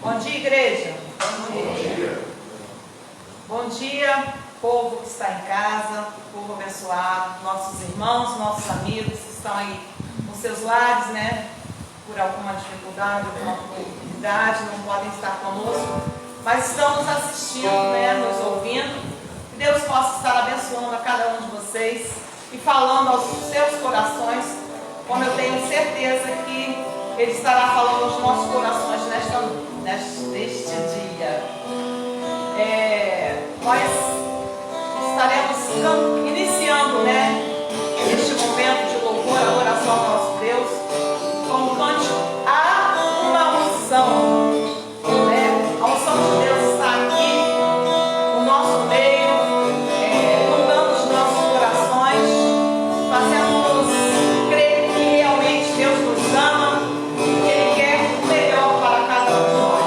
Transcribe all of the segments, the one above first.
Bom dia, igreja. Bom dia. Bom dia, povo que está em casa, povo abençoado, nossos irmãos, nossos amigos que estão aí nos seus lares, né? Por alguma dificuldade, alguma oportunidade, não podem estar conosco, mas estão nos assistindo, né? Nos ouvindo. Que Deus possa estar abençoando a cada um de vocês e falando aos seus corações, como eu tenho certeza que Ele estará falando aos nossos corações neste dia. Nós estaremos iniciando, né, este momento de louvor, adoração ao nosso Deus, com um cântico a uma unção. A unção de Deus está aqui no nosso meio, inundando os nossos corações, fazendo-nos crer que realmente Deus nos ama, que Ele quer o melhor para cada um de nós.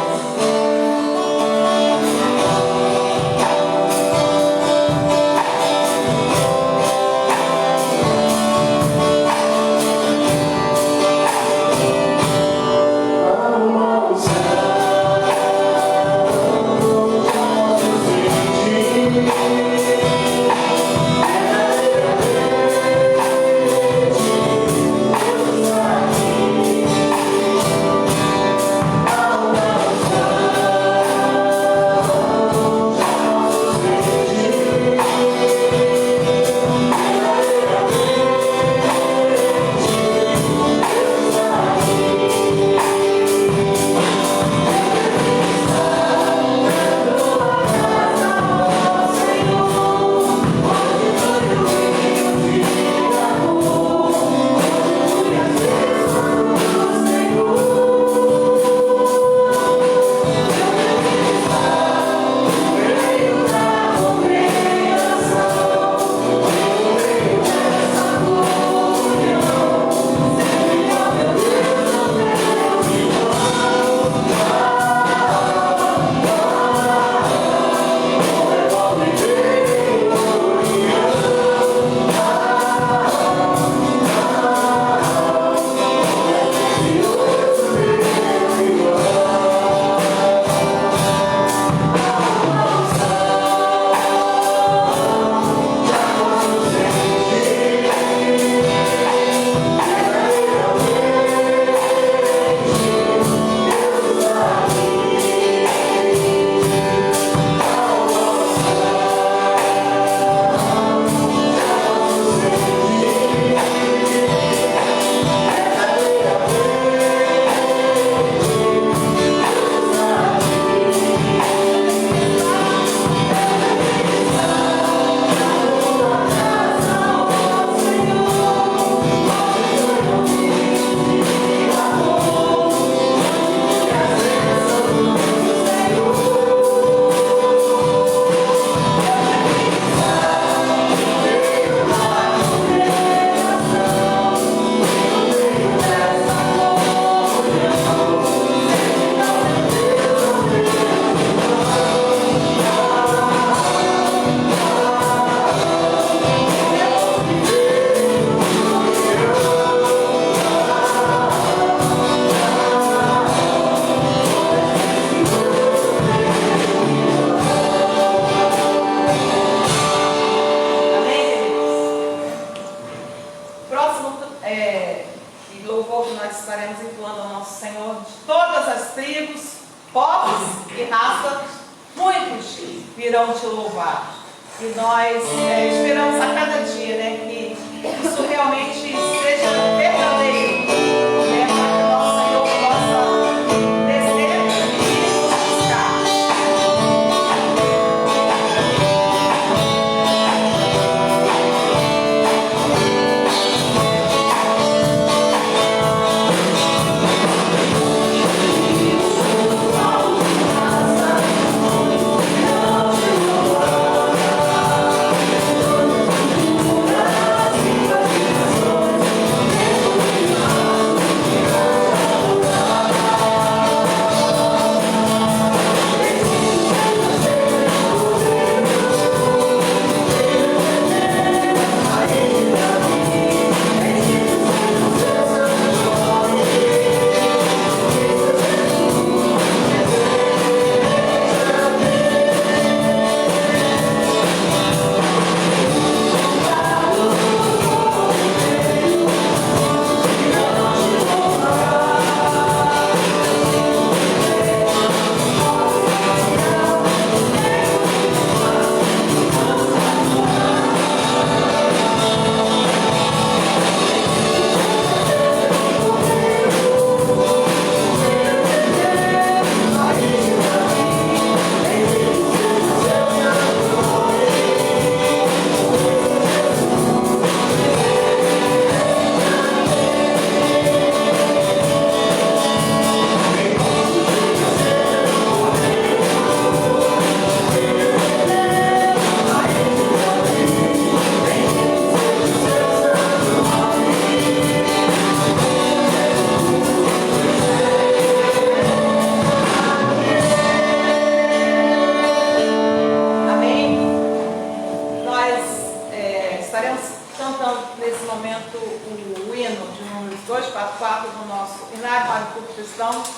cristãos.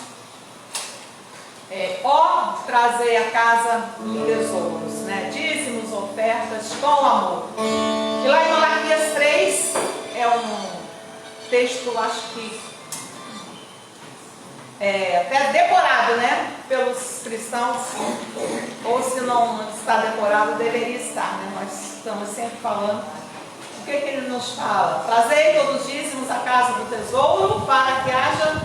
Trazei a casa em tesouros, né? Dízimos, ofertas com amor. E lá em Malaquias 3 é um texto, acho que até decorado, né? Pelos cristãos, ou se não está decorado, deveria estar, né? Nós estamos sempre falando. O que ele nos fala? Trazei todos os dízimos à casa do tesouro para que haja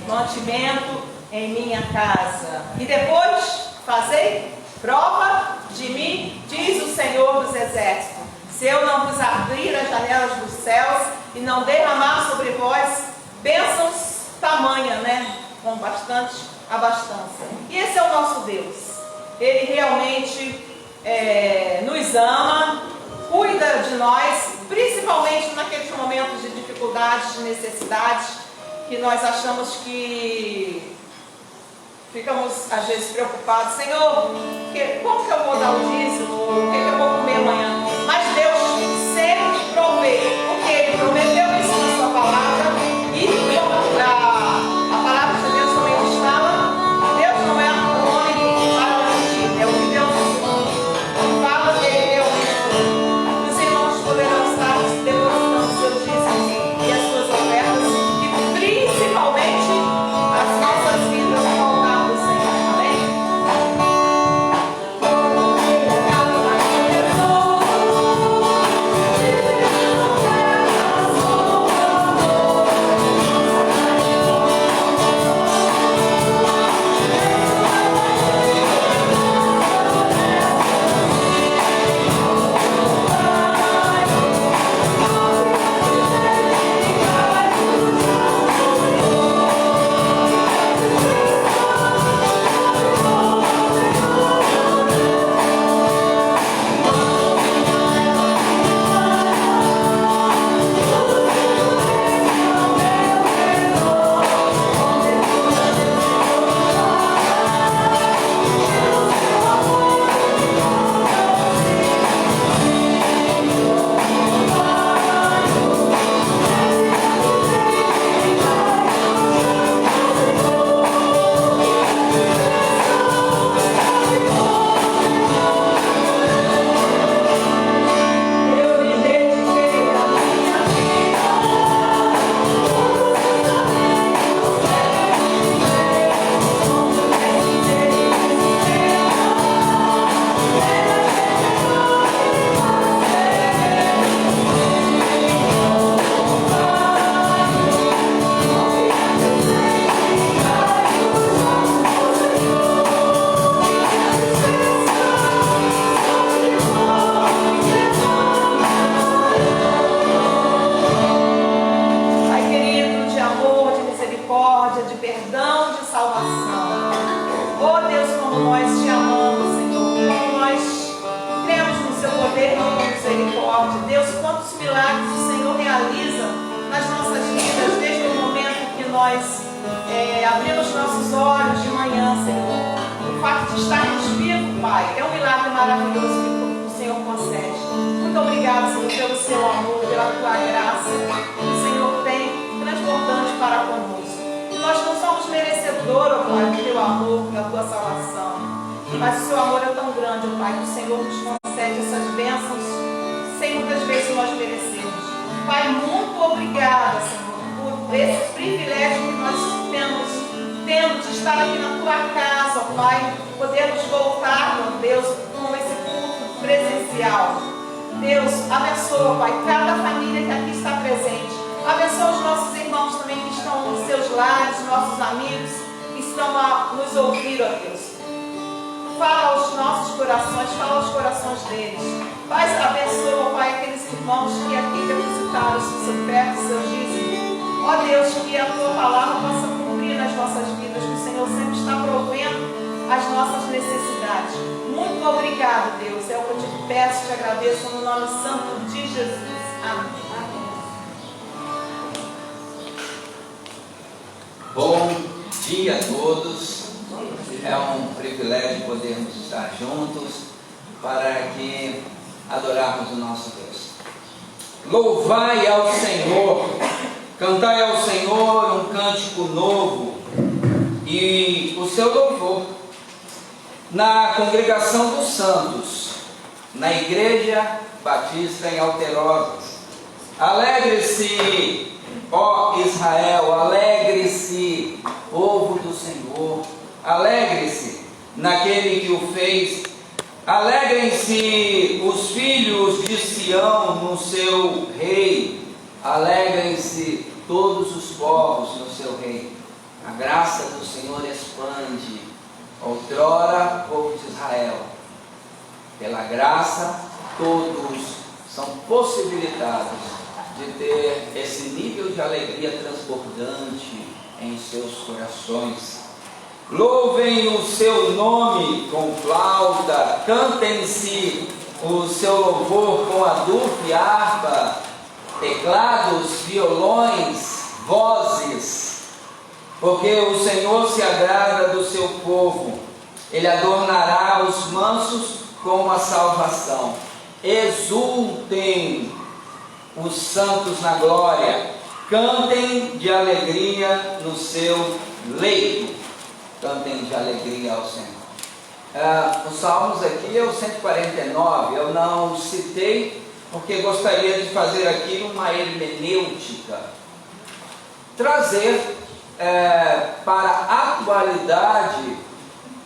mantimento em minha casa. E depois, fazei prova de mim, diz o Senhor dos Exércitos, se eu não vos abrir as janelas dos céus e não derramar sobre vós bênçãos tamanha, né? Com bastante abastança. E esse é o nosso Deus. Ele realmente nos ama, cuida de nós, principalmente naqueles momentos de dificuldades, de necessidades, que nós achamos que ficamos às vezes preocupados. Senhor, como que eu vou dar o dízimo? O que eu vou comer amanhã? Mas Deus sempre provê, porque Ele prometeu isso na sua palavra. E a palavra de Deus também nos fala, Deus não é um homem para mentir, é o que Deus fala dele, os irmãos poderão estar depositando seus dízimos e as suas ofertas, e principalmente as nossas vidas no altar do Senhor. Amém? Abrimos nossos olhos de manhã, Senhor. O fato de estarmos vivos, Pai, é um milagre maravilhoso que o Senhor concede. Muito obrigado, Senhor, pelo seu amor, pela tua graça que o Senhor tem transbordante para conosco. E nós não somos merecedores, Pai, do teu amor, da tua salvação. Mas o seu amor é tão grande, Pai, que o Senhor nos concede essas bênçãos sem muitas vezes nós merecermos. Pai, muito obrigada, Senhor, por esse privilégio que nós temos de estar aqui na tua casa, ó Pai, podermos voltar, ó Deus, com esse culto presencial. Deus, abençoa, Pai, cada família que aqui está presente. Abençoa os nossos irmãos também que estão nos seus lares, nossos amigos que estão a nos ouvir, ó Deus. Fala aos nossos corações, fala aos corações deles. Pai, abençoa, Pai, aqueles irmãos que aqui depositaram o seu oferta, o seu dízimo. Ó Deus, que a tua palavra possa cumprir nas nossas vidas, que o Senhor sempre está provendo as nossas necessidades. Muito obrigado, Deus. É o que eu te peço, te agradeço no nome santo de Jesus. Amém. Bom dia a todos. É um privilégio podermos estar juntos para que adorarmos o nosso Deus. Louvai ao Senhor, cantai ao Senhor um cântico novo, e o seu louvor na congregação dos santos, na Igreja Batista em Alterosas. Alegre-se, ó Israel, alegre-se, povo do Senhor, alegre-se naquele que o fez. Alegrem-se os filhos de Sião no seu rei, alegrem-se todos os povos no seu rei. A graça do Senhor expande. Outrora, povo de Israel, pela graça, todos são possibilitados de ter esse nível de alegria transbordante em seus corações. Louvem o seu nome com flauta, cantem-se o seu louvor com adufo e harpa, teclados, violões, vozes, porque o Senhor se agrada do seu povo, Ele adornará os mansos com uma salvação. Exultem os santos na glória, cantem de alegria no seu leito. Cantem de alegria ao Senhor. Os salmos aqui é o 149, eu não citei, porque gostaria de fazer aqui uma hermenêutica, trazer para a atualidade,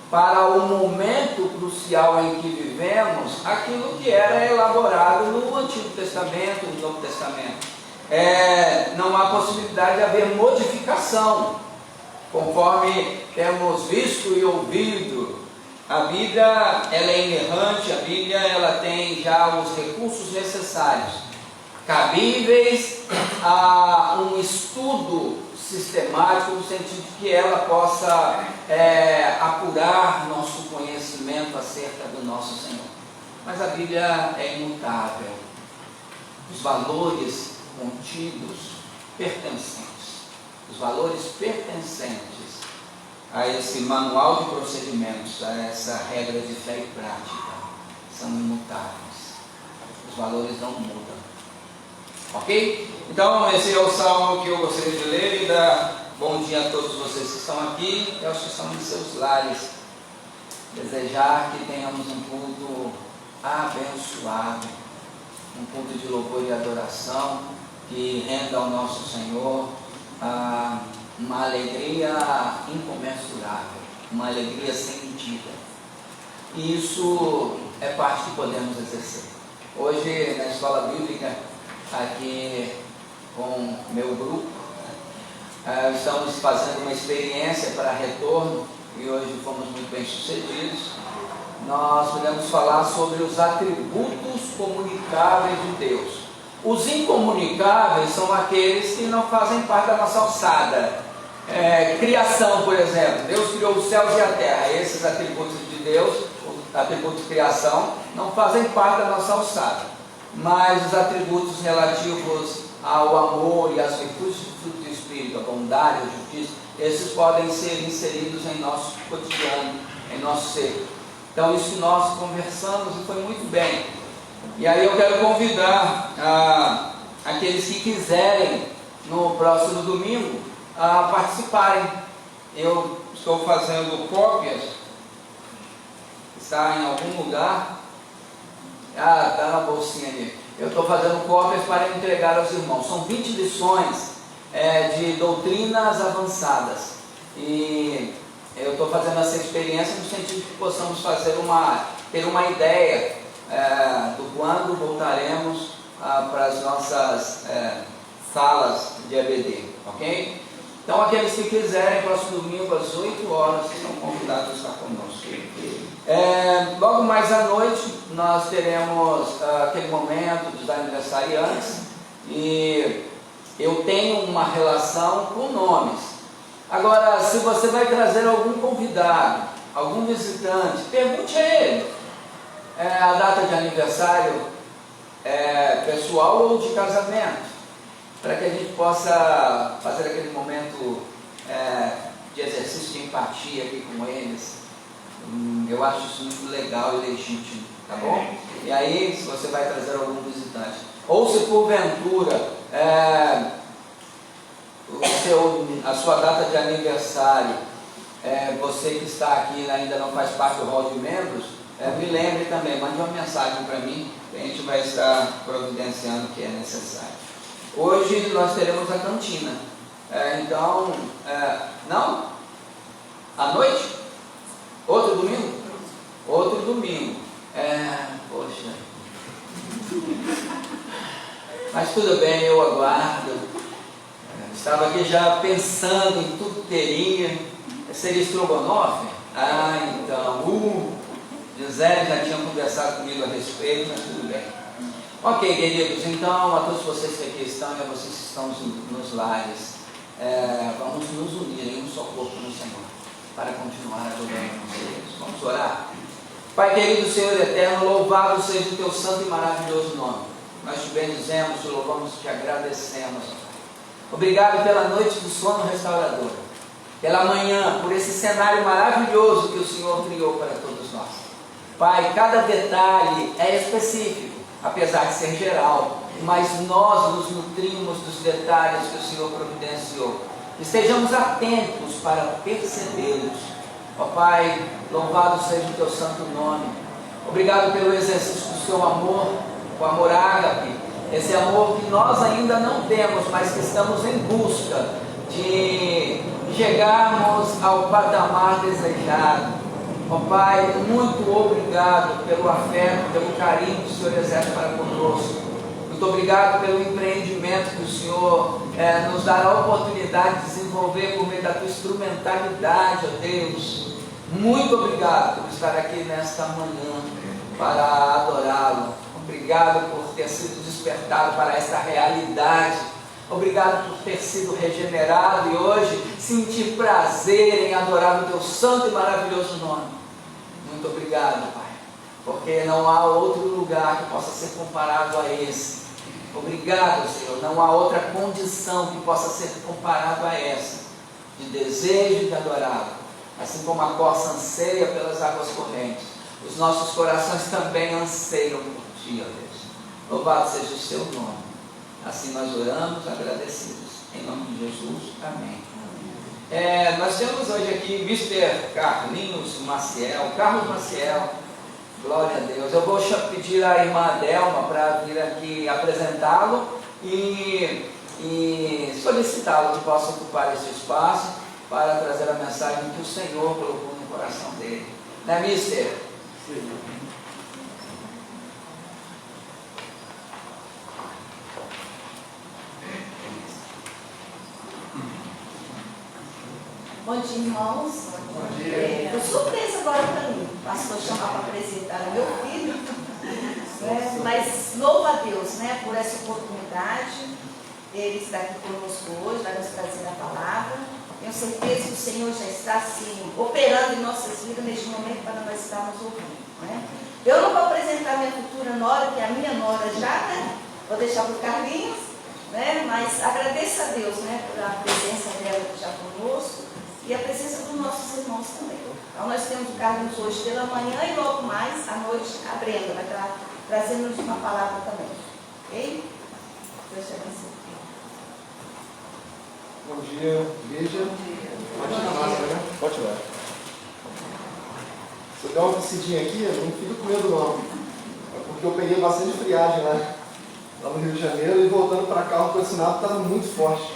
para o momento crucial em que vivemos, aquilo que era elaborado no Antigo Testamento, no Novo Testamento. Não há possibilidade de haver modificação, conforme temos visto e ouvido. A Bíblia ela é inerrante, a Bíblia ela tem já os recursos necessários, cabíveis a um estudo sistemático, no sentido de que ela possa apurar nosso conhecimento acerca do nosso Senhor. Mas a Bíblia é imutável. Os valores contidos, pertencentes, os valores pertencentes a esse manual de procedimentos, a essa regra de fé e prática, são imutáveis. Os valores não mudam. Ok? Então, esse é o salmo que eu gostaria de ler e dar bom dia a todos vocês que estão aqui e aos que estão em seus lares. Desejar que tenhamos um culto abençoado, um culto de louvor e adoração que renda ao nosso Senhor uma alegria incomensurável, uma alegria sem medida. E isso é parte que podemos exercer. Hoje, na escola bíblica, aqui com meu grupo, estamos fazendo uma experiência para retorno e hoje fomos muito bem sucedidos. Nós podemos falar sobre os atributos comunicáveis de Deus. Os incomunicáveis são aqueles que não fazem parte da nossa alçada. Criação, por exemplo, Deus criou os céus e a terra. Esses atributos de Deus, os atributos de criação, não fazem parte da nossa alçada. Mas os atributos relativos ao amor e às virtudes do fruto do Espírito, a bondade, a justiça, esses podem ser inseridos em nosso cotidiano, em nosso ser. Então isso que nós conversamos e foi muito bem. E aí eu quero convidar aqueles que quiserem no próximo domingo a participarem. Eu estou fazendo cópias, está em algum lugar. Está na bolsinha ali. Eu estou fazendo cópias para entregar aos irmãos. São 20 lições de doutrinas avançadas. E eu estou fazendo essa experiência no sentido de que possamos ter uma ideia do quando voltaremos para as nossas salas de EBD. Ok? Então, aqueles que quiserem, próximo domingo às 8 horas, estão convidados a estar conosco. Logo mais à noite, nós teremos aquele momento dos aniversariantes e eu tenho uma relação com nomes. Agora, se você vai trazer algum convidado, algum visitante, pergunte a ele a data de aniversário pessoal ou de casamento, para que a gente possa fazer aquele momento de exercício de empatia aqui com eles. Eu acho isso muito legal e legítimo, tá bom? E aí, se você vai trazer algum visitante, ou se porventura a sua data de aniversário Você que está aqui e ainda não faz parte do hall de membros, me lembre também, mande uma mensagem para mim, que a gente vai estar providenciando o que é necessário. Hoje nós teremos a cantina. Então, não? À noite? Outro domingo? Outro domingo. Poxa. Mas tudo bem, eu aguardo. Estava aqui já pensando em tudo que teria. Seria estrogonofe? Então, Gisele já tinha conversado comigo a respeito, mas tudo bem. Ok, queridos, então a todos vocês que aqui estão e a vocês que estão nos lares, vamos nos unir em um só corpo no Senhor, para continuar adorando a Deus. Vamos orar? Pai querido, Senhor eterno, louvado seja o teu santo e maravilhoso nome. Nós te bendizemos, te louvamos, te agradecemos. Obrigado pela noite do sono restaurador, pela manhã, por esse cenário maravilhoso que o Senhor criou para todos nós. Pai, cada detalhe é específico, apesar de ser geral, mas nós nos nutrimos dos detalhes que o Senhor providenciou. Estejamos atentos para percebê-los. Ó Pai, louvado seja o teu santo nome. Obrigado pelo exercício do seu amor, o amor ágape, esse amor que nós ainda não temos, mas que estamos em busca de chegarmos ao patamar desejado. Ó Pai, muito obrigado pelo afeto, pelo carinho que o Senhor exerce para conosco. Muito obrigado pelo empreendimento que o Senhor nos dará a oportunidade de desenvolver por meio da tua instrumentalidade, ó Deus. Muito obrigado por estar aqui nesta manhã para adorá-lo. Obrigado por ter sido despertado para esta realidade. Obrigado por ter sido regenerado e hoje sentir prazer em adorar o teu santo e maravilhoso nome. Muito obrigado, Pai, porque não há outro lugar que possa ser comparado a esse. Obrigado, Senhor, não há outra condição que possa ser comparado a essa, de desejo de adorá-lo. Assim como a corça anseia pelas águas correntes, os nossos corações também anseiam por ti, ó Deus. Louvado seja o seu nome. Assim nós oramos, agradecidos. Em nome de Jesus, amém. Nós temos hoje aqui Mr. Carlos Maciel, glória a Deus. Eu vou pedir à irmã Adelma para vir aqui apresentá-lo e solicitá-lo que possa ocupar esse espaço para trazer a mensagem que o Senhor colocou no coração dele. Né, Mister? Sim. Bom dia, irmãos. Bom dia. Estou surpresa agora para mim. O pastor chamar para apresentar o meu filho. Mas louvo a Deus, né, por essa oportunidade. Ele está aqui conosco hoje, vai nos trazer a palavra. Tenho certeza que o Senhor já está assim, operando em nossas vidas neste momento para nós estarmos ouvindo. Né? Eu não vou apresentar minha futura nora, que é a minha nora já, né? Vou deixar para o Carlinhos, né? Mas agradeço a Deus, né, por a presença dela já conosco. E a presença dos nossos irmãos também. Então nós temos o Carlos hoje pela manhã e logo mais à noite a Brenda vai estar trazendo-nos uma palavra também. Ok? Deus te abençoe. Bom dia, igreja. Pode tirar a máscara, né? Pode tirar. Se eu der uma tossidinha aqui, eu não fico com medo não. Porque eu peguei bastante friagem lá no Rio de Janeiro e voltando para cá o condicionado estava muito forte.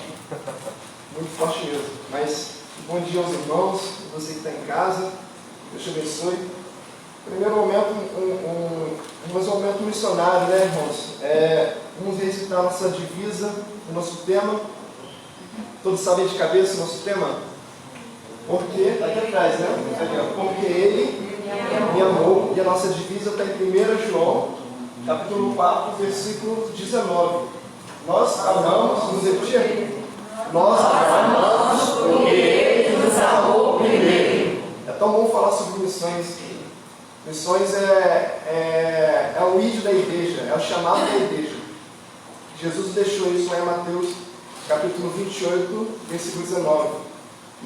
Muito forte mesmo. Mas bom dia aos irmãos, você que está em casa, Deus te abençoe. Primeiro momento, um momento missionário, né, irmãos? Vamos recitar a nossa divisa, o nosso tema. Todos sabem de cabeça o nosso tema? Porque, está aqui atrás, né? Porque Ele me amou, e a nossa divisa está em 1 João, capítulo 4, versículo 19. Nós amamos, vamos repetir? Nós amamos porque Ele nos amou primeiro. É tão bom falar sobre missões. Missões é o ídolo da igreja, é o chamado da igreja. Jesus deixou isso lá em Mateus, capítulo 28, versículo 19.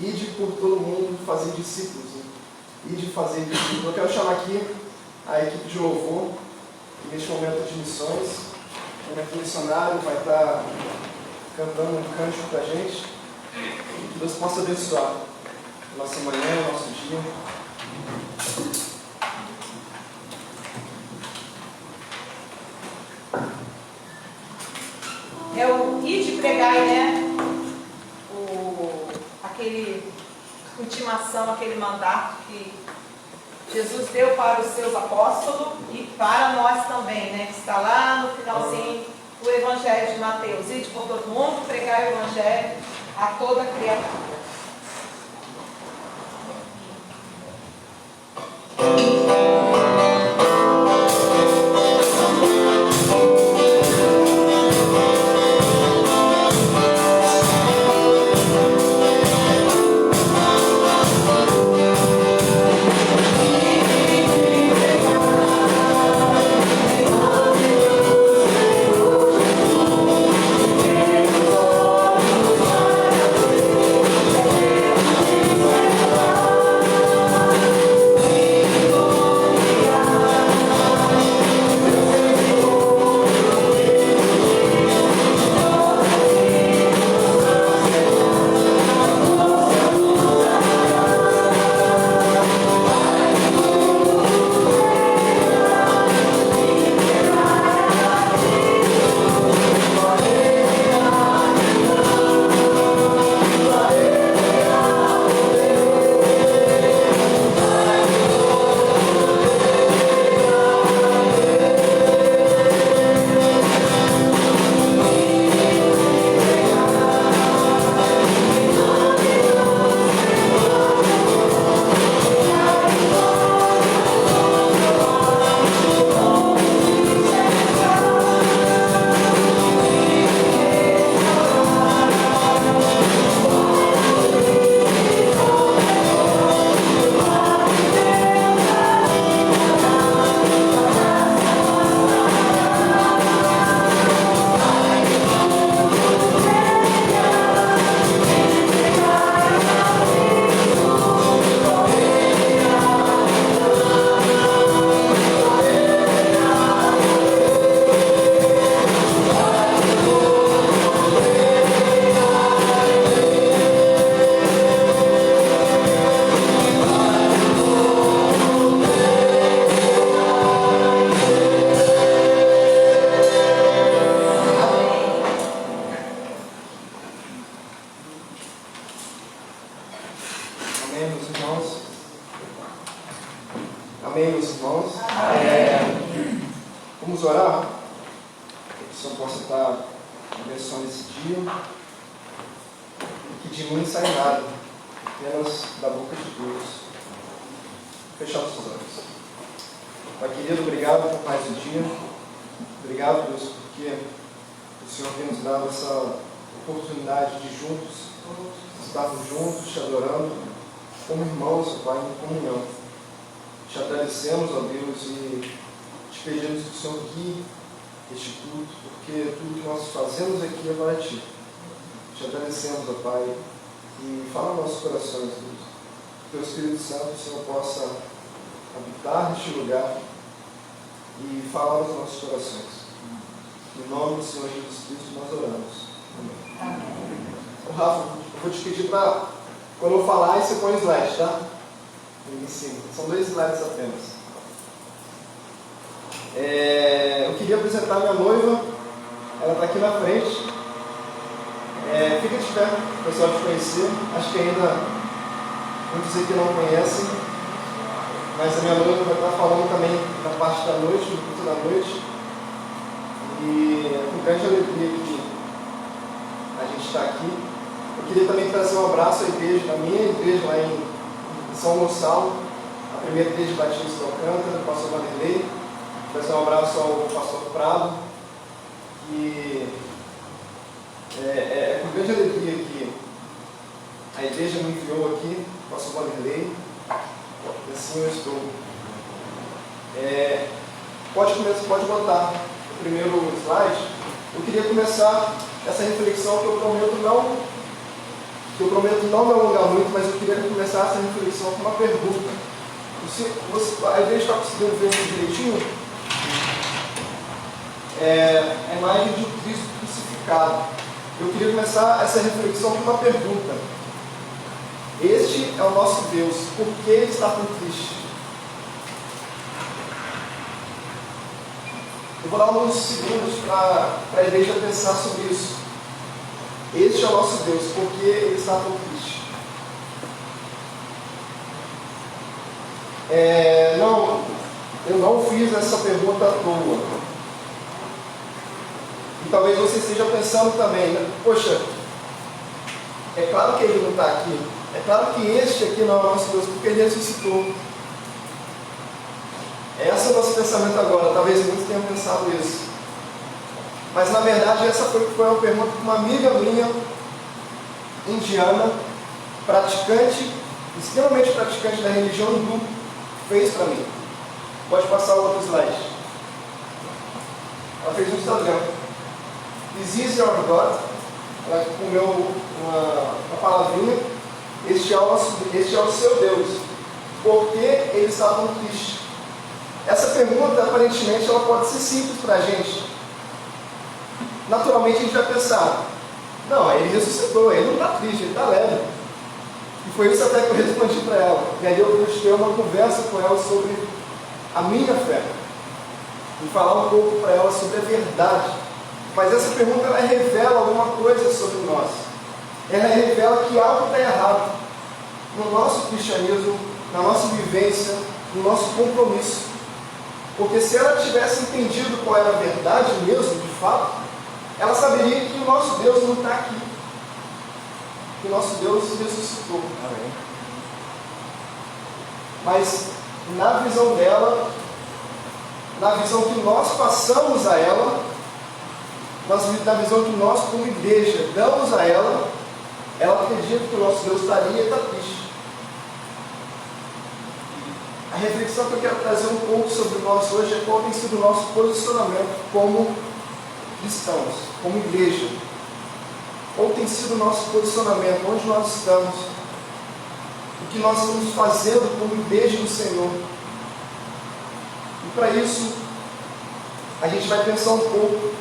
Ide por todo mundo fazer discípulos. Ide fazer discípulos. Eu quero chamar aqui a equipe de louvor, que neste momento de missões, o momento missionário vai estar cantando um cântico para a gente, que Deus possa abençoar. nossa manhã, nosso dia. É o ir de pregar, né? Aquele intimação, aquele mandato que Jesus deu para os seus apóstolos e para nós também, né? Que está lá no finalzinho do Evangelho de Mateus. Ide por todo mundo, pregar o Evangelho a toda criatura. Amém, meus irmãos? Amém, meus irmãos? Vamos orar? Que o Senhor possa estar abençoando esse dia e que de mim não saia nada, apenas da boca de Deus. Fechar os olhos. Pai querido, obrigado por mais um dia. Obrigado, Deus, porque o Senhor tem nos dado essa oportunidade de juntos estarmos juntos, te adorando como irmãos, Pai, em comunhão. Te agradecemos, ó Deus, e te pedimos que o Senhor guie este culto, porque tudo que nós fazemos aqui é para Ti. Te agradecemos, ó Pai, e fala nos nossos corações, Deus. Que o Espírito Santo, o Senhor, possa habitar neste lugar e falar nos nossos corações. Em nome do Senhor Jesus Cristo nós oramos. Amém. Ô, Rafa, eu vou te pedir para, quando eu falar, você põe o slide, tá? Em cima. São 2 slides apenas. Eu queria apresentar minha noiva. Ela está aqui na frente. Fica de pé, o pessoal te conhecer. Acho que ainda muitos aqui não conhecem. Mas a minha noiva vai estar falando também na parte da noite, no culto da noite. E é com grande alegria que a gente está aqui. Eu queria também trazer um abraço à igreja, à minha igreja lá em São Gonçalo, a primeira igreja batista do Alcântara, do pastor Vanderlei. Trazer um abraço ao pastor Prado, que é com grande alegria que a igreja me enviou aqui, o pastor Vanderlei, e assim eu estou. Pode botar o primeiro slide. Eu queria começar essa reflexão que eu prometo não me alongar muito, mas eu queria começar essa reflexão com uma pergunta. A igreja está conseguindo ver isso direitinho? A imagem de Cristo crucificado. Eu queria começar essa reflexão com uma pergunta. Este é o nosso Deus, por que Ele está tão triste? Eu vou dar uns segundos para a igreja pensar sobre isso. Este é o nosso Deus, por que Ele está tão triste? Eu não fiz essa pergunta à toa. E talvez você esteja pensando também, né? Poxa, é claro que Ele não está aqui. É claro que este aqui não é o nosso Deus, porque Ele ressuscitou. Esse é o nosso pensamento agora. Talvez muitos tenham pensado isso. Mas na verdade essa foi uma pergunta que uma amiga minha, indiana, praticante, extremamente praticante da religião hindu, fez para mim. Pode passar o outro slide. Ela fez no Instagram. Is this your God? Ela comeu uma palavrinha. Este é o seu Deus. Por que Ele está tão triste? Essa pergunta, aparentemente, ela pode ser simples para a gente. Naturalmente, a gente vai pensar, não, Ele ressuscitou, Ele não está triste, Ele está leve. E foi isso até que eu respondi para ela. E aí eu pude ter uma conversa com ela sobre a minha fé. E falar um pouco para ela sobre a verdade. Mas essa pergunta, ela revela alguma coisa sobre nós. Ela revela que algo está errado no nosso cristianismo, na nossa vivência, no nosso compromisso. Porque se ela tivesse entendido qual era a verdade mesmo, de fato, ela saberia que o nosso Deus não está aqui. Que o nosso Deus ressuscitou. Amém. Mas na visão dela, na visão que nós passamos a ela, na visão que nós como igreja damos a ela, ela acredita que o nosso Deus estaria e está triste. A reflexão que eu quero trazer um pouco sobre nós hoje é qual tem sido o nosso posicionamento como cristãos, como igreja. Qual tem sido o nosso posicionamento, onde nós estamos, o que nós estamos fazendo como igreja do Senhor. E para isso, a gente vai pensar um pouco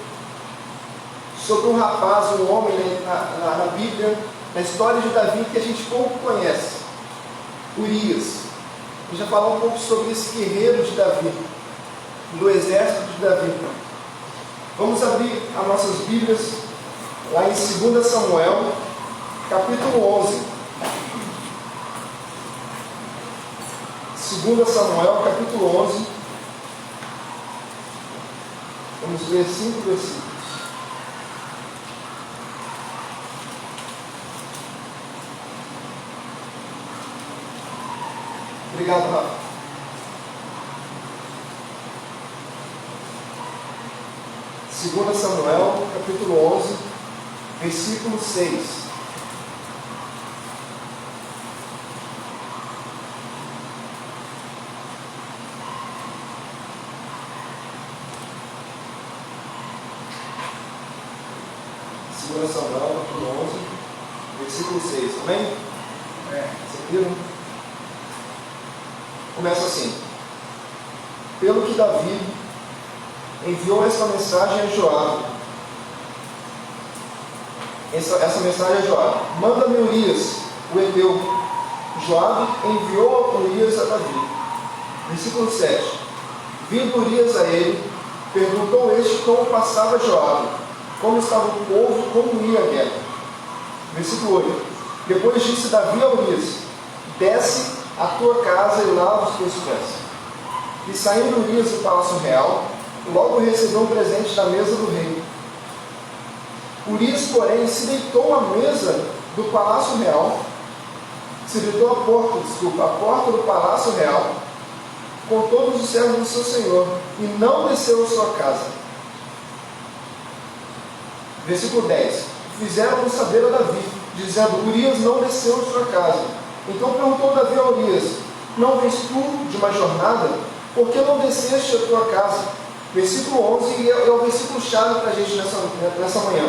sobre um rapaz, um homem na Bíblia, na história de Davi, que a gente pouco conhece, Urias. A gente vai falar um pouco sobre esse guerreiro de Davi, do exército de Davi. Vamos abrir as nossas Bíblias lá em 2 Samuel, capítulo 11. 2 Samuel, capítulo 11. Vamos ler 5 versículos. Obrigado, Rafa. Segunda Samuel, capítulo 11, versículo 6. Segunda Samuel, capítulo 11, versículo 6. Amém? Vocês viram? Começa assim: pelo que Davi enviou essa mensagem a Joabe. Essa mensagem a Joabe: manda-me Urias, o Heteu. Joabe enviou Urias a Davi. Versículo 7. Vindo Urias a ele, perguntou este como passava Joabe, como estava o povo, como ia a guerra. Versículo 8. Depois disse Davi a Urias: desce a tua casa e lava os teus pés. E saindo Urias do palácio real, logo recebeu um presente da mesa do rei. Urias, porém, se deitou à mesa do palácio real, se deitou à porta do palácio real, com todos os servos do seu senhor, e não desceu a sua casa. Versículo 10. Fizeram saber a Davi, dizendo: Urias não desceu a sua casa. Então perguntou Davi a Urias: não vens tu de uma jornada? Por que não desceste a tua casa? Versículo 11, e é o versículo chave para a gente nessa manhã.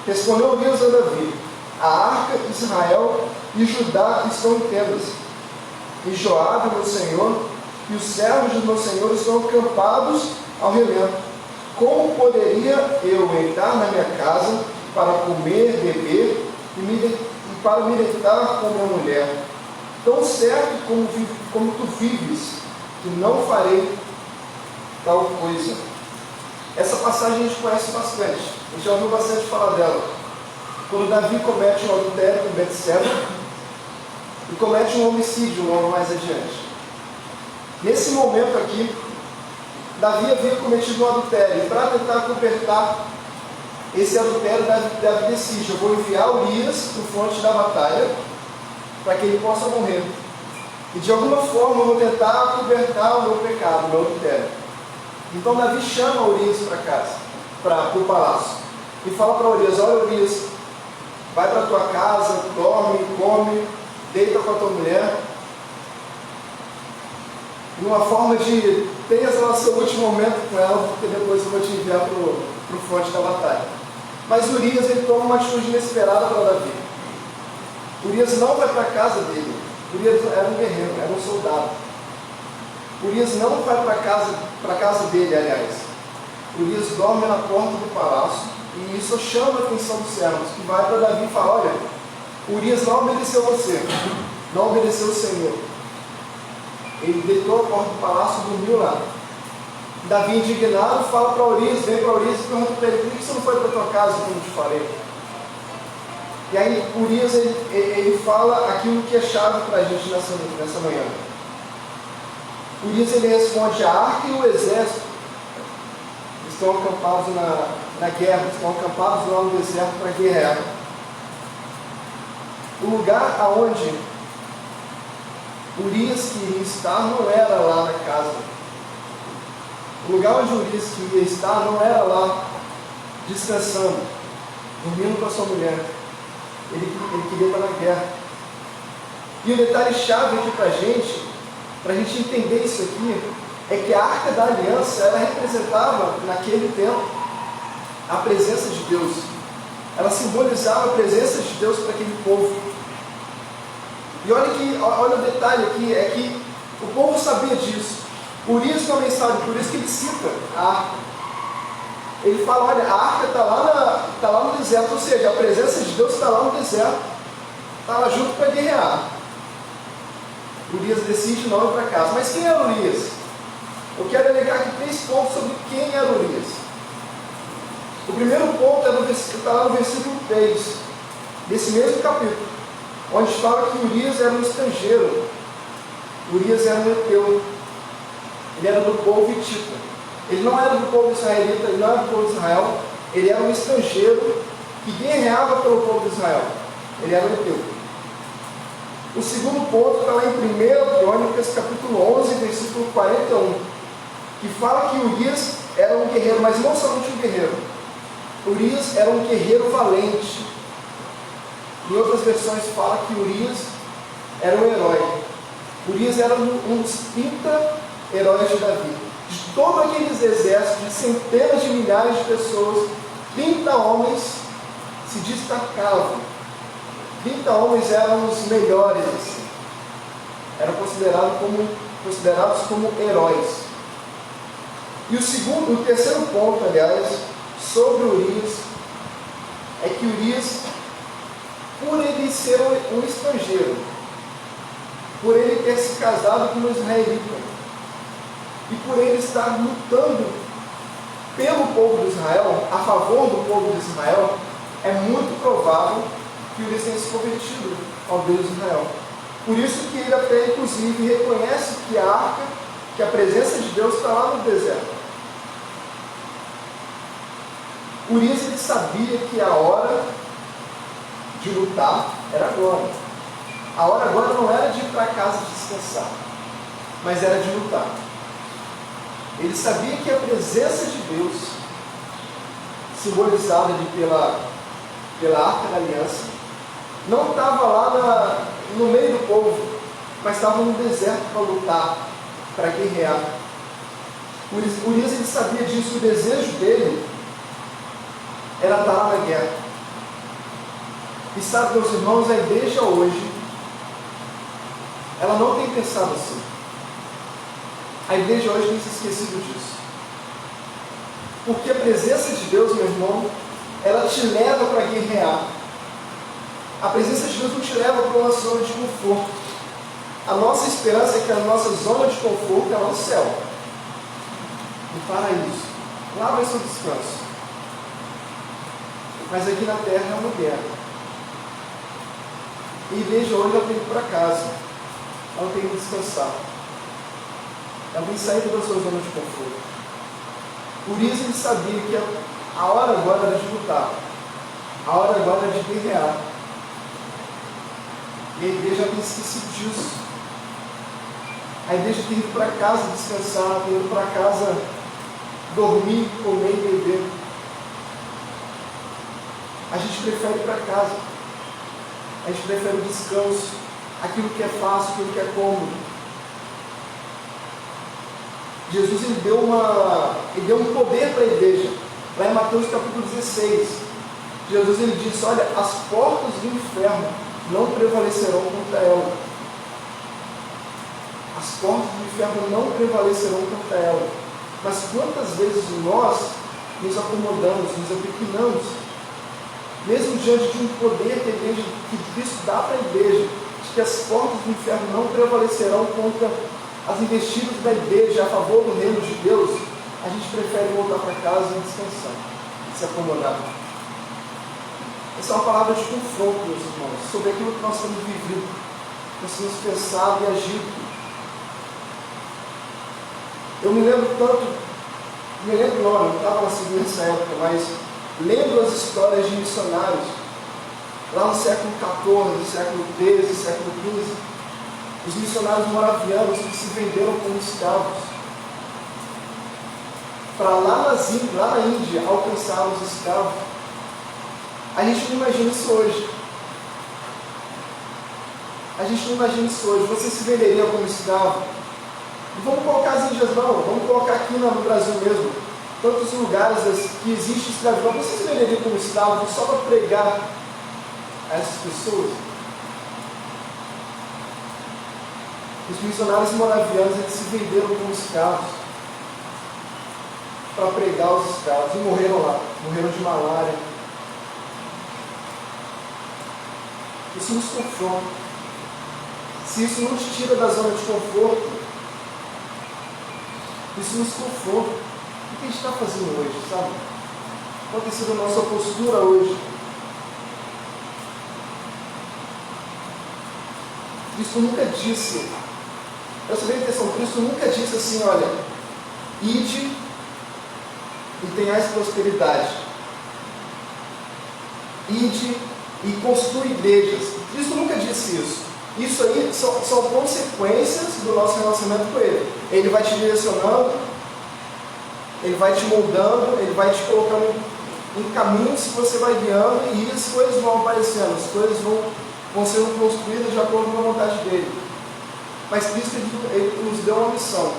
Respondeu Urias a Davi: a arca de Israel e Judá estão em tendas, e Joabe, meu senhor, e os servos do meu senhor estão acampados ao relento. Como poderia eu entrar na minha casa para comer, beber e para me deitar com minha mulher. Tão certo como tu vives, que não farei tal coisa. Essa passagem a gente conhece bastante. A gente já ouviu bastante falar dela. Quando Davi comete um adultério com Betseba e comete um homicídio logo mais adiante. Nesse momento aqui, Davi havia cometido um adultério. E para tentar cobertar esse adultério, Davi decide: eu vou enviar Urias para o fronte da batalha para que ele possa morrer. E de alguma forma eu vou tentar cobertar o meu pecado, o meu adultério. Então Davi chama Urias para casa, para o palácio, e fala para Urias: olha, Urias, vai para a tua casa, dorme, come, deita com a tua mulher, numa forma de tenha lá seu último momento com ela, porque depois eu vou te enviar para o fronte da batalha. Mas Urias, ele toma uma atitude inesperada para Davi. Urias não vai para a casa dele. Urias era um guerreiro, era um soldado. Urias não vai para a casa dele, aliás. Urias dorme na porta do palácio, e isso chama a atenção dos servos, que vai para Davi e fala: olha, Urias não obedeceu você, não obedeceu o Senhor. Ele deitou a porta do palácio e dormiu lá. Davi, indignado, fala para Urias, vem para Urias e pergunta para ele: por que você não foi para a tua casa, como eu te falei? E aí Urias, ele fala aquilo que é chave para a gente nessa manhã. Urias, ele responde: a arca e o exército estão acampados na guerra, estão acampados lá no deserto para guerrear. O lugar aonde Urias queria estar não era lá na casa. O lugar onde Urias queria estar não era lá descansando, dormindo com a sua mulher. Ele queria estar na guerra. E o detalhe chave aqui para a gente entender isso aqui, é que a Arca da Aliança, ela representava, naquele tempo, a presença de Deus. Ela simbolizava a presença de Deus para aquele povo. E olha o detalhe aqui, é que o povo sabia disso. Urias também sabe, por isso que ele cita a arca. Ele fala: olha, a arca está lá no deserto, ou seja, a presença de Deus está lá no deserto, está lá junto para guerrear. Urias decide não ir para casa. Mas quem era Urias? Eu quero alegar aqui 3 pontos sobre quem era Urias. O primeiro ponto está lá no versículo 3, desse mesmo capítulo, onde fala que Urias era um estrangeiro. Urias era um heteu. Ele era do povo hitita. Ele não era do povo israelita, ele não era do povo de Israel. Ele era um estrangeiro que guerreava pelo povo de Israel. Ele era um heteu. O segundo ponto está lá em 1 Crônicas, capítulo 11, versículo 41, que fala que Urias era um guerreiro, mas não somente um guerreiro. Urias era um guerreiro valente. Em outras versões fala que Urias era um herói. Urias era um dos 30 heróis de Davi. De todos aqueles exércitos, de centenas de milhares de pessoas, 30 homens se destacavam. 30 homens eram os melhores, assim. Eram considerados como heróis. E o terceiro ponto, aliás, sobre Urias, é que Urias, por ele ser um estrangeiro, por ele ter se casado com uma israelita, e por ele estar lutando pelo povo de Israel, a favor do povo de Israel, é muito provável que Urias tenha se convertido ao Deus de Israel. Por isso que ele até, inclusive, reconhece que a arca, que a presença de Deus está lá no deserto. Urias, ele sabia que a hora de lutar era agora. A hora agora não era de ir para casa descansar, mas era de lutar. Ele sabia que a presença de Deus, simbolizada pela Arca da Aliança, não estava lá no meio do povo, mas estava no deserto para lutar, para guerrear. Urias, ele sabia disso, o desejo dele era estar lá na guerra. E sabe, meus irmãos, a igreja hoje, ela não tem pensado assim. A igreja hoje tem se esquecido disso. Porque a presença de Deus, meu irmão, ela te leva para guerrear. A presença de Deus não te leva para uma zona de conforto. A nossa esperança é que a nossa zona de conforto é lá no céu, no paraíso. Lá vai ser o descanso. Mas aqui na terra é uma guerra. E a igreja hoje ela tem que ir para casa. Ela tem que descansar. Ela tem que sair da sua zona de conforto. Por isso ele sabia que a hora agora era de lutar. A hora agora era de guerrear. E a igreja tem esquecido disso. A igreja tem ido para casa descansar, tem ido para casa dormir, comer e beber. A gente prefere ir para casa. A gente prefere o descanso, aquilo que é fácil, aquilo que é cômodo. Jesus ele deu um poder para a igreja. Lá em Mateus capítulo 16, Jesus ele disse: olha, as portas do inferno não prevalecerão contra ela. As portas do inferno não prevalecerão contra ela. Mas quantas vezes nós nos acomodamos, nos apequenamos, mesmo diante de um poder que a igreja, que Cristo dá para a igreja, de que as portas do inferno não prevalecerão contra as investidas da igreja a favor do reino de Deus, a gente prefere voltar para casa e descansar, e se acomodar. Essa é uma palavra de confronto, meus irmãos, sobre aquilo que nós temos vivido, nós temos pensado e agido. Eu me lembro tanto, não estava na segunda nessa época, mas lembro as histórias de missionários, lá no século XIV, século XIII, século XV, os missionários moravianos que se venderam como escravos, para lá na Índia alcançar os escravos. A gente não imagina isso hoje. A gente não imagina isso hoje. Você se venderia como escravo? E vamos colocar as Índias não, vamos colocar aqui no Brasil mesmo. Tantos lugares que existe escravidão, você se venderia como escravo só para pregar a essas pessoas? Os missionários moravianos eles se venderam como escravos para pregar os escravos e morreram lá, morreram de malária. Isso nos confronta. Se isso não te tira da zona de conforto, isso nos confronta. O que a gente está fazendo hoje, sabe? Qual tem sido a nossa postura hoje? Cristo nunca disse, presta bem atenção, Cristo nunca disse assim, olha, ide e tenhais prosperidade. Ide e construa igrejas. Cristo nunca disse isso. Isso aí são consequências do nosso relacionamento com Ele. Ele vai te direcionando, Ele vai te moldando, Ele vai te colocando em caminhos que você vai guiando e as coisas vão aparecendo, as coisas vão sendo construídas de acordo com a vontade dEle. Mas Cristo ele nos deu uma missão.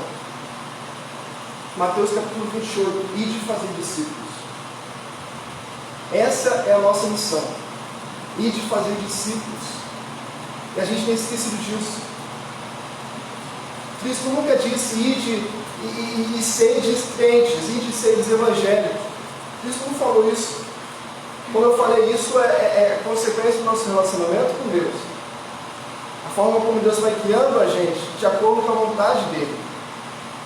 Mateus capítulo 28, ide fazer discípulos. Essa é a nossa missão. Ide fazer discípulos. E a gente tem esquecido disso. Cristo nunca disse ide e sedes crentes, ide e sedes evangélicos. Cristo não falou isso. Quando eu falei isso, é consequência do nosso relacionamento com Deus. A forma como Deus vai guiando a gente, de acordo com a vontade dEle.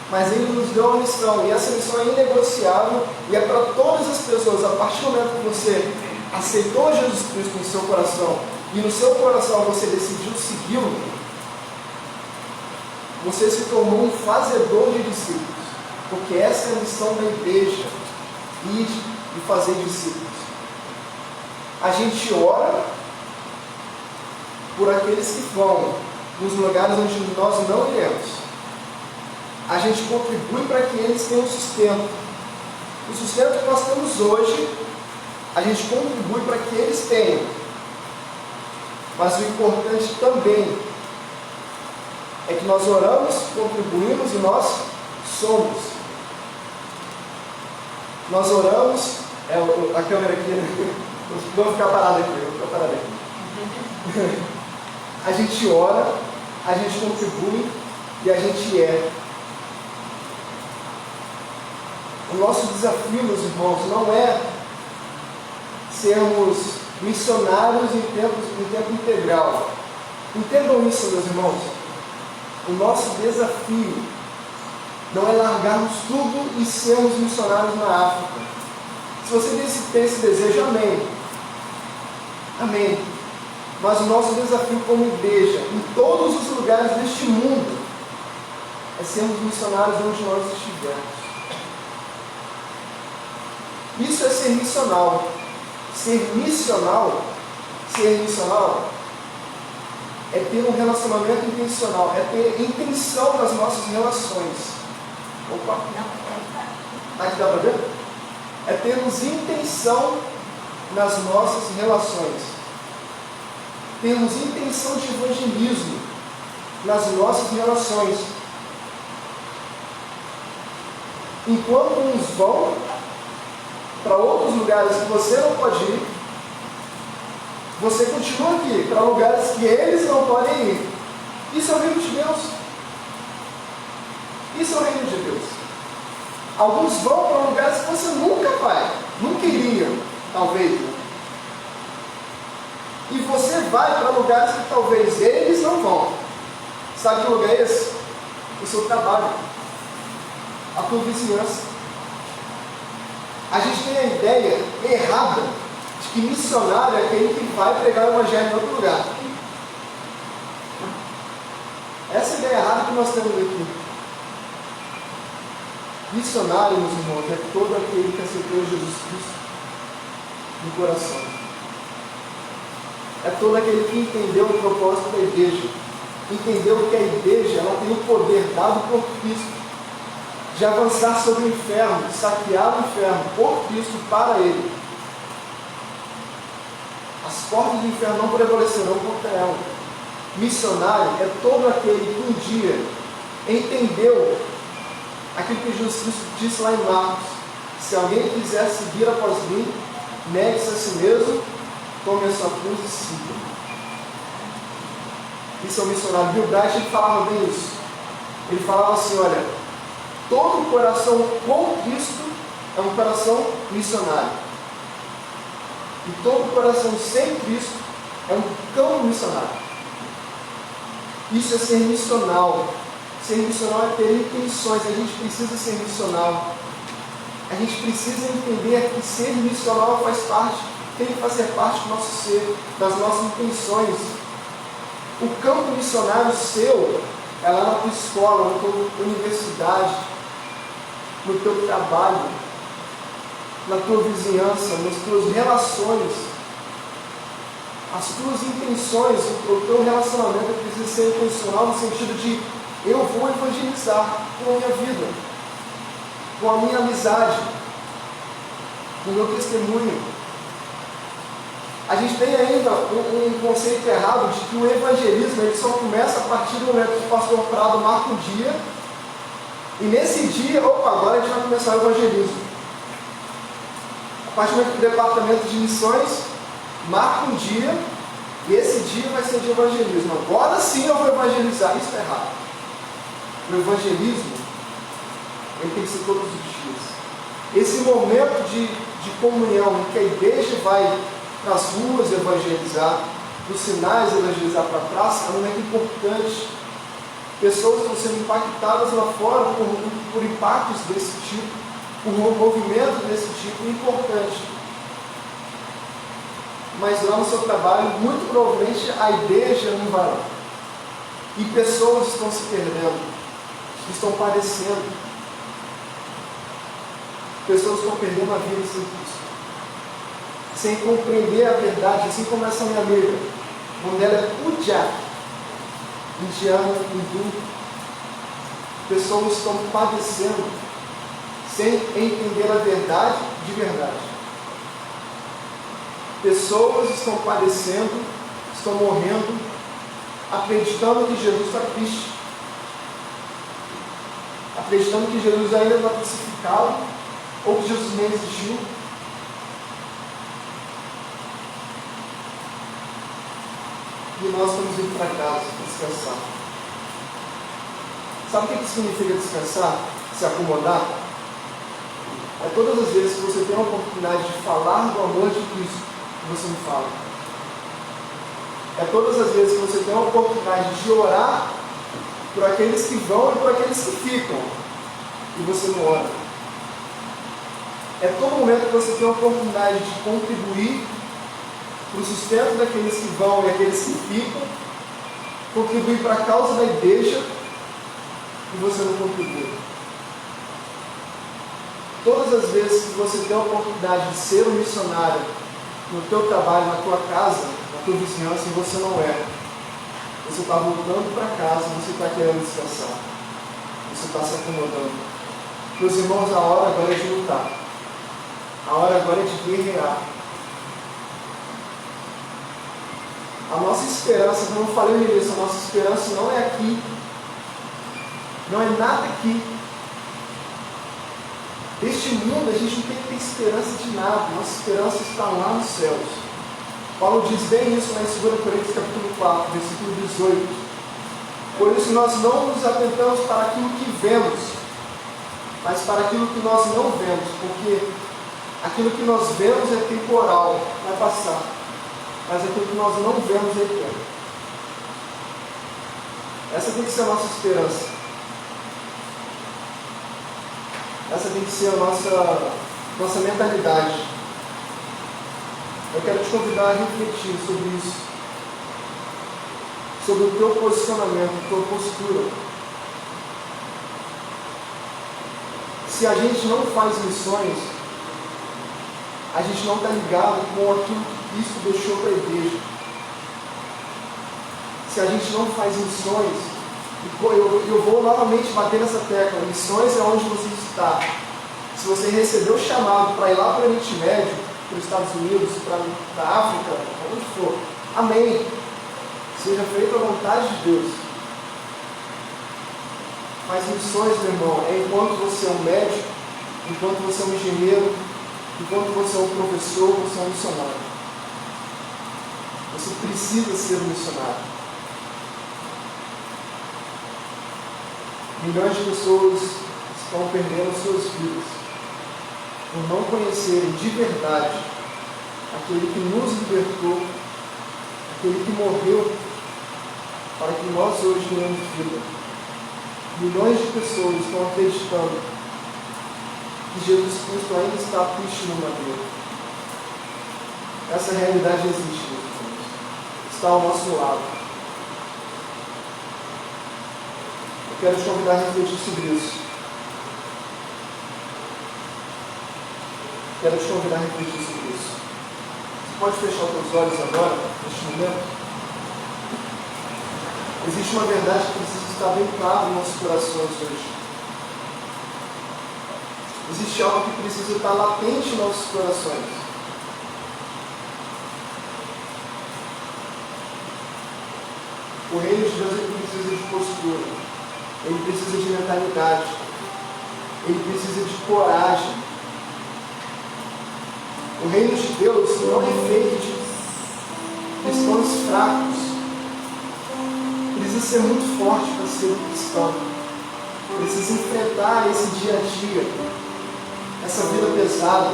Mas Ele nos deu uma missão, e essa missão é inegociável, e é para todas as pessoas. A partir do momento que você aceitou Jesus Cristo no seu coração, e no seu coração você decidiu segui-lo, você se tornou um fazedor de discípulos. Porque essa é a missão da igreja, ir e fazer discípulos. A gente ora por aqueles que vão nos lugares onde nós não iremos. A gente contribui para que eles tenham sustento. O sustento que nós temos hoje, a gente contribui para que eles tenham. Mas o importante também é que nós oramos, contribuímos e nós somos. Nós oramos, a câmera aqui, né? Vamos ficar parado aqui, A gente ora, a gente contribui e a gente é. O nosso desafio, meus irmãos, não é sermos missionários em tempo integral. Entendam isso, meus irmãos. O nosso desafio não é largarmos tudo e sermos missionários na África. Se você tem esse desejo, amém. Amém. Mas o nosso desafio como igreja, em todos os lugares deste mundo, é sermos missionários onde nós estivermos. Isso é ser missional. Ser missional é ter um relacionamento intencional, é ter intenção nas nossas relações. Opa! Aqui dá para ver? É termos intenção nas nossas relações. Temos intenção de evangelismo nas nossas relações. Enquanto uns vão para outros lugares que você não pode ir, você continua aqui para lugares que eles não podem ir. Isso é o reino de Deus. Isso é o reino de Deus. Alguns vão para lugares que você nunca vai, nunca iria, talvez. E você vai para lugares que talvez eles não vão. Sabe que lugar é esse? O seu trabalho, a tua vizinhança. A gente tem a ideia errada de que missionário é aquele que vai pregar o evangelho em outro lugar. Essa é a ideia errada que nós temos aqui. Missionário, meus irmãos, é todo aquele que aceitou Jesus Cristo no coração. É todo aquele que entendeu o propósito da igreja. Entendeu que a igreja ela tem o poder dado por Cristo de avançar sobre o inferno, de saquear o inferno por Cristo para Ele. As portas do inferno não prevalecerão contra ela. Missionário é todo aquele que um dia entendeu aquilo que Jesus Cristo disse lá em Marcos: se alguém quiser seguir após mim, negue-se a si mesmo, tome a sua cruz e siga. Isso é o missionário. Bill Bright, ele falava bem isso. Ele falava assim: olha, todo coração com Cristo é um coração missionário. E todo coração sem Cristo é um cão missionário. Isso é ser missional. Ser missional é ter intenções. A gente precisa ser missional. A gente precisa entender que ser missional faz parte, tem que fazer parte do nosso ser, das nossas intenções. O campo missionário seu é lá na tua escola, na tua universidade, no teu trabalho, na tua vizinhança, nas tuas relações. As tuas intenções, o teu relacionamento precisa ser intencional no sentido de: eu vou evangelizar com a minha vida, com a minha amizade, com o meu testemunho. A gente tem ainda um conceito errado de que o evangelismo ele só começa a partir do momento que o pastor Prado marca um dia, e nesse dia, agora a gente vai começar o evangelismo. A partir do momento que o departamento de missões marca um dia, e esse dia vai ser de evangelismo. Agora sim eu vou evangelizar. Isso é errado. O evangelismo ele tem que ser todos os dias. Esse momento de comunhão em que a igreja vai para as ruas evangelizar, dos sinais evangelizar para a praça, é um momento importante. Pessoas estão sendo impactadas lá fora por impactos desse tipo, por um movimento desse tipo importante. Mas lá no seu trabalho, muito provavelmente a igreja não vai lá. E pessoas estão se perdendo, estão padecendo. Pessoas estão perdendo a vida sem Cristo, sem compreender a verdade, assim como essa minha amiga. O nome dela é Puja, indiana, hindu. Pessoas estão padecendo sem entender a verdade de verdade. Pessoas estão padecendo, estão morrendo, acreditando que Jesus está triste, acreditando que Jesus ainda está crucificado, ou que Jesus nem existiu. E nós estamos indo para casa descansar. Sabe o que significa descansar? Se acomodar? É todas as vezes que você tem a oportunidade de falar do amor de Cristo e você não fala. É todas as vezes que você tem a oportunidade de orar por aqueles que vão e por aqueles que ficam, e você não ora. É todo momento que você tem a oportunidade de contribuir para o sustento daqueles que vão e aqueles que ficam, contribuir para a causa da igreja, e você não contribui. Todas as vezes que você tem a oportunidade de ser um missionário no teu trabalho, na tua casa, na tua vizinhança, e você não é, você está voltando para casa, você está querendo descansar, você está se acomodando. Meus irmãos, a hora agora é de lutar, a hora agora é de guerrear. A nossa esperança, como eu falei no início, a nossa esperança não é aqui, não é nada aqui. Deste mundo a gente não tem que ter esperança de nada, nossa esperança está lá nos céus. Paulo diz bem isso lá em 2 Coríntios capítulo 4, versículo 18. Por isso nós não nos atentamos para aquilo que vemos, mas para aquilo que nós não vemos, porque aquilo que nós vemos é temporal, vai passar, mas aquilo que nós não vemos é eterno. Essa tem que ser a nossa esperança. Essa tem que ser a nossa mentalidade. Eu quero te convidar a refletir sobre isso, sobre o teu posicionamento, a tua postura. Se a gente não faz missões, a gente não está ligado com aquilo que Cristo deixou para a igreja. Se a gente não faz missões, eu vou novamente bater nessa tecla, missões é onde você está. Se você recebeu o chamado para ir lá para o Oriente Médio, para os Estados Unidos, para a África, para onde for, amém. Seja feita a vontade de Deus. Mas missões, meu irmão, é enquanto você é um médico, enquanto você é um engenheiro, enquanto você é um professor, você é um missionário. Você precisa ser um missionário. Milhões de pessoas estão perdendo suas vidas por não conhecerem de verdade aquele que nos libertou, aquele que morreu para que nós hoje tenhamos vida. Milhões de pessoas estão acreditando que Jesus Cristo ainda está triste no madeiro. Essa realidade existe, meus irmãos. Está ao nosso lado. Quero te convidar a refletir sobre isso. Quero te convidar a refletir sobre isso. Você pode fechar os teus olhos agora, neste momento? Existe uma verdade que precisa estar bem clara nos nossos corações hoje. Existe algo que precisa estar latente em nossos corações. O reino de Deus ele precisa de postura. Ele precisa de mentalidade, ele precisa de coragem. O reino de Deus não é feito de cristãos fracos. Precisa ser muito forte para ser um cristão. Precisa enfrentar esse dia a dia, essa vida pesada.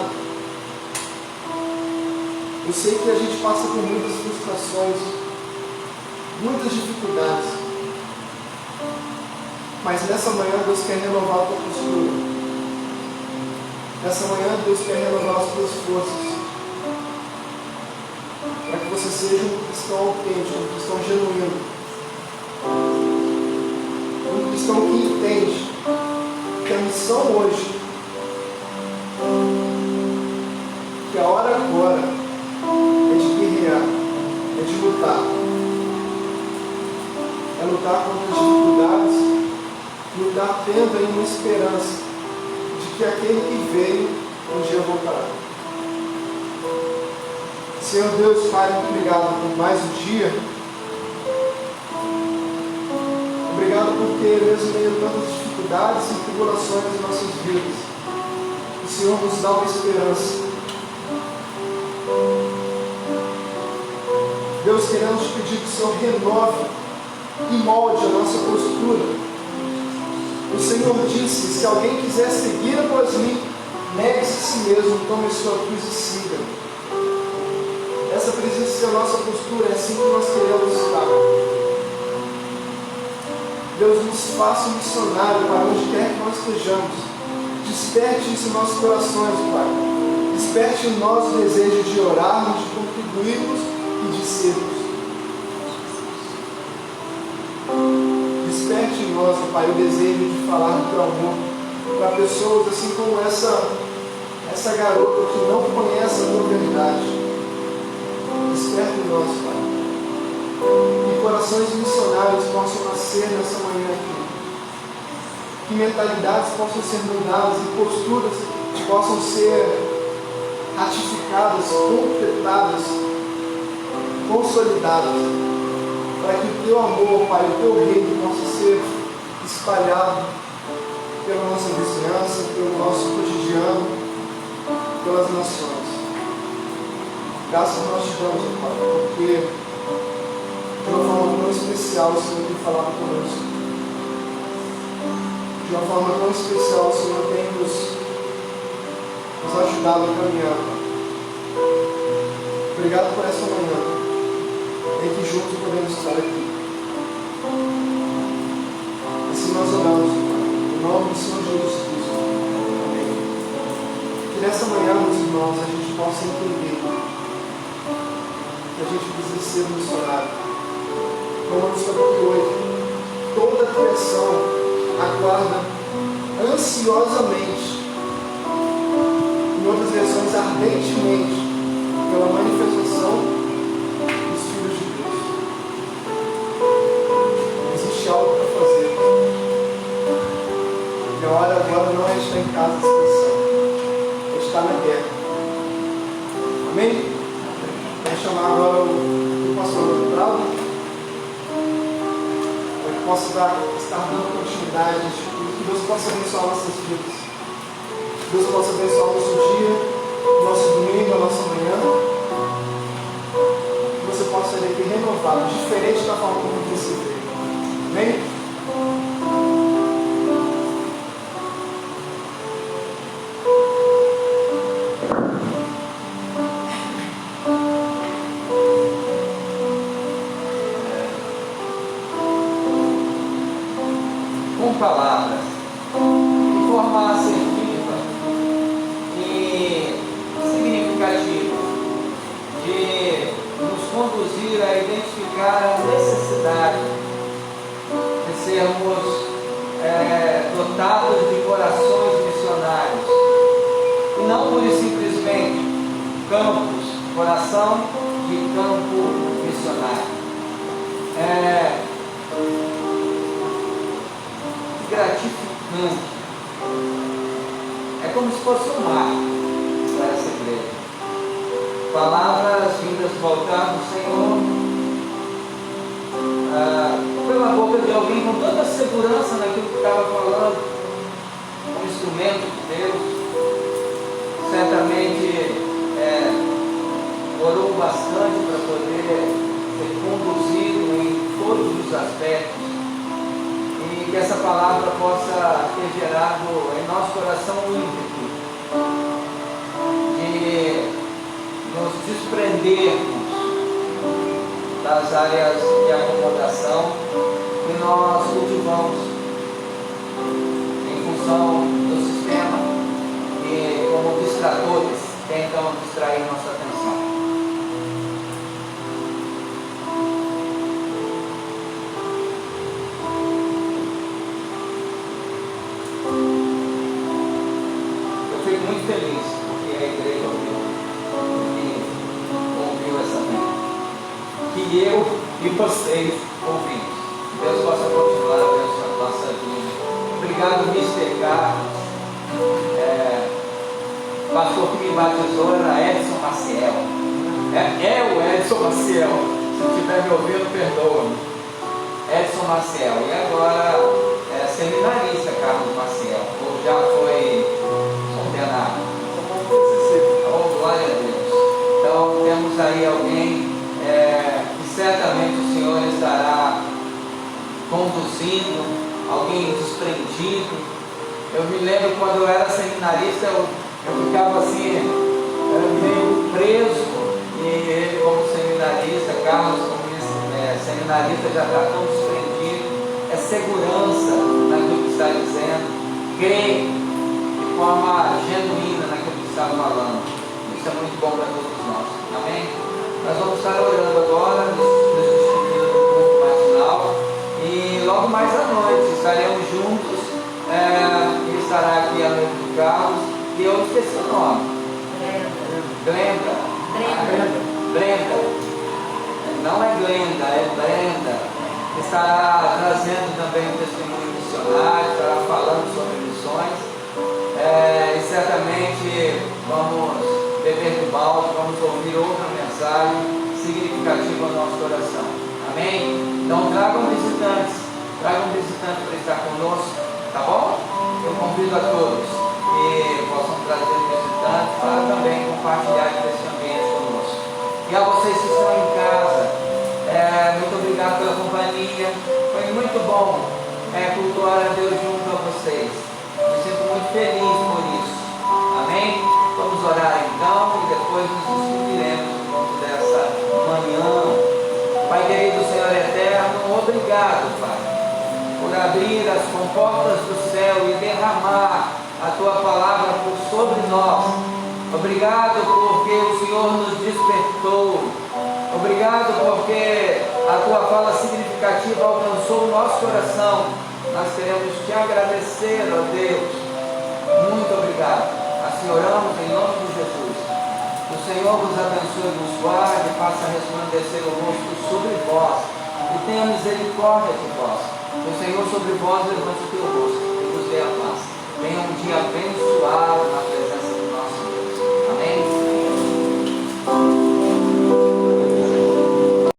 Eu sei que a gente passa por muitas frustrações, muitas dificuldades. Mas nessa manhã Deus quer renovar a tua postura. Nessa manhã Deus quer renovar as tuas forças. Para que você seja um cristão autêntico, um cristão genuíno. Um cristão que entende que a missão hoje, que a hora agora é de guerrear, é de lutar. É lutar contra as dificuldades, lutar tendo aí uma esperança de que aquele que veio um dia voltará. Senhor Deus, Pai, muito obrigado por mais um dia. Obrigado porque mesmo em meio a tantas dificuldades e tribulações em nossas vidas, o Senhor nos dá uma esperança. Deus, queremos te pedir que o Senhor renove e molde a nossa postura. O Senhor disse: se alguém quiser seguir após mim, negue-se a si mesmo, tome a sua cruz e siga. essa precisa ser a nossa postura, é assim que nós queremos estar. Deus nos faça um missionário para onde quer que nós estejamos. Desperte isso em nossos corações, Pai. Desperte em nós o desejo de orarmos, de contribuirmos e de sermos. Desperte em nós, Pai, o desejo de falar do teu amor para pessoas assim como essa garota que não conhece a tua verdade. Desperte em nós, Pai. Que corações missionários possam nascer nessa manhã aqui. Que mentalidades possam ser mudadas e posturas possam ser ratificadas, completadas, consolidadas, para que o teu amor, Pai, o teu reino possa ser espalhado pela nossa vizinhança, pelo nosso cotidiano, pelas nações. Graças nós te damos, Pai, porque de uma forma tão especial o Senhor tem falado conosco. De uma forma tão especial o Senhor tem nos ajudado a caminhar. Obrigado por essa manhã em que juntos podemos estar aqui. Assim nós oramos, Pai, em nome do Senhor Jesus Cristo. Amém. Que nessa manhã, meus irmãos, a gente possa entender que a gente precisa ser missionário. Romanos capítulo 8, toda a criação aguarda ansiosamente, em outras versões ardentemente, pela manifestação dos filhos de Deus. Existe algo para fazer. E a hora agora não é estar em casa descansando, é estar na guerra. Amém? Vou chamar agora o pastor Bravo, possa estar dando continuidade, que Deus possa abençoar nossas vidas. Deus possa abençoar o nosso dia, o nosso domingo, a nossa manhã. Que você possa sair daqui renovado, diferente da forma como você veio. Amém? Palavras de forma assertiva e significativa de nos conduzir a identificar a necessidade de sermos dotados de corações missionários e não pura e simplesmente coração de campo missionário. Gratificante. É como se fosse um marco para essa igreja. Palavras vindas voltar do Senhor pela boca de alguém com toda a segurança naquilo que estava falando, um instrumento de Deus. Certamente orou bastante para poder ser conduzido em todos os aspectos. E que essa palavra possa ter gerado em nosso coração o ímpeto de nos desprendermos das áreas de acomodação que nós cultivamos em função do sistema e como distratores tentam distrair nossa atenção. Muito feliz porque a igreja ouviu essa manhã, que eu e vocês ouvimos. Deus possa continuar abençoando a nossa vida. Obrigado, Mr. Carlos. Pastor que me batizou era Edson Maciel. É o Edson Maciel. Se estiver me ouvindo, perdoa-me. Edson Maciel. E agora seminarista Carlos Maciel. Ou já foi ordenado. Oh, glória a Deus. Então temos aí alguém que certamente o Senhor estará conduzindo, alguém desprendido. Eu me lembro quando eu era seminarista, eu ficava assim, meio preso, ele, como seminarista, Carlos, como seminarista, já está tão desprendido. É segurança naquilo que está dizendo, crê de forma genuína naquilo que está falando. Isso é muito bom para todos nós. Amém? Nós vamos estar orando agora, nos despedindo do culto matinal. E logo mais à noite estaremos juntos. Ele estará aqui a noite do Carlos. E eu esqueci o nome. Brenda. Não é Glenda, é Brenda. Estará trazendo também um testemunho missionário, estará falando sobre missões. E certamente vamos beber do balde, vamos ouvir outra mensagem significativa ao nosso coração. Amém? Então tragam visitantes para estar conosco, tá bom? Eu convido a todos que possam trazer visitantes para também compartilhar desse ambiente conosco. E a vocês que estão em casa, muito obrigado pela companhia. Foi muito bom cultuar a Deus junto a vocês. Me sinto muito feliz por isso. Amém? Vamos orar então e depois nos despediremos no longo dessa manhã. Pai querido, Senhor eterno, obrigado, Pai, por abrir as comportas do céu e derramar a Tua palavra por sobre nós. Obrigado porque o Senhor nos despertou. Obrigado porque a Tua fala significativa alcançou o nosso coração. Nós queremos Te agradecer, ó Deus. Muito obrigado. Assim oramos em nome de Jesus. O Senhor vos abençoe e vos guarde, faça resplandecer o rosto sobre vós e tenha misericórdia de vós. O Senhor sobre vós levante o teu rosto